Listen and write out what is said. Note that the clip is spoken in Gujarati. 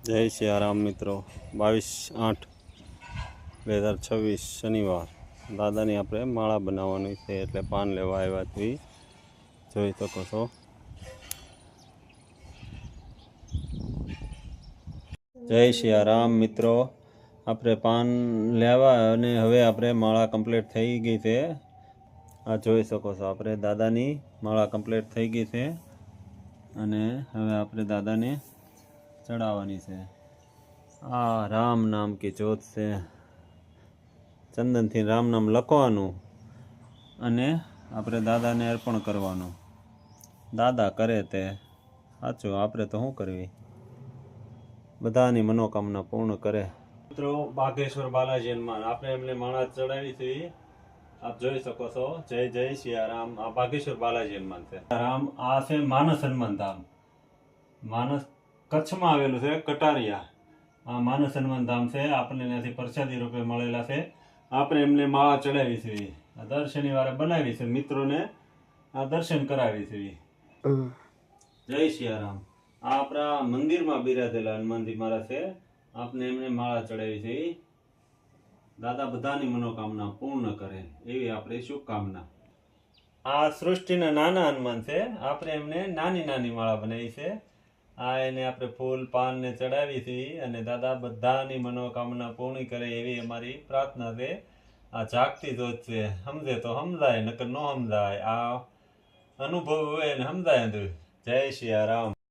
જય સિયારામ મિત્રો 22/8/2026 શનિવાર દાદાની આપણે માળા બનાવવાની છે એટલે પાન લેવા આવ્યા છીએ જોઈ શકો છો। જય સિયારામ મિત્રો આપણે પાન લેવા અને હવે આપણે માળા કમ્પ્લીટ થઈ ગઈ છે। આ જોઈ શકો છો આપણે દાદાની માળા કમ્પ્લીટ થઈ ગઈ છે અને હવે આપણે દાદાને ચડાવવાની છે। આ રામ નામ કી જ્યોત છે, ચંદનથી રામ નામ લખવાનું અને આપણે દાદાને અર્પણ કરવાનું। દાદા કરે તે સાચું, આપણે તો શું કરવી, બધાની મનોકામના પૂર્ણ કરે। મિત્રો બાગેશ્વર બાલાજી હનુમાન આપણે એમને માળા ચડાવી છે, આપ જોઈ શકો છો। જય જય સિયારામ। આ બાગેશ્વર બાલાજી હનુમાન છે। રામ આ છે માનસ હનુમાન ધામ, માનસ કચ્છમાં આવેલું છે, કટારિયા। આ માનસ હનુમાન ધામ છે, આપણને ત્યાંથી પ્રસાદી રૂપે મળેલા છે। આપણે એમને માળા ચડાવી છે, દર શનિવારે બનાવી છે, મિત્રોને આ દર્શન કરાવી છે। જય સિયારામ। આ આપણા મંદિરમાં બિરાજેલા હનુમાનજી મહારાજ છે, આપણે એમને માળા ચડાવી છે। દાદા બધાની મનોકામના પૂર્ણ કરે એવી આપણે શુભકામના। આ સૃષ્ટિના નાના હનુમાન છે, આપણે એમને નાની નાની માળા બનાવી છે। આ એને આપણે ફૂલ પાન ને ચડાવી હતી અને દાદા બધાની મનોકામના પૂર્ણ કરે એવી અમારી પ્રાર્થના છે। આ જાગતી જોત છે, સમજે તો સમજાય, નકર ન સમજાય, આ અનુભવ હોય ને સમજાય। જય સિયારામ।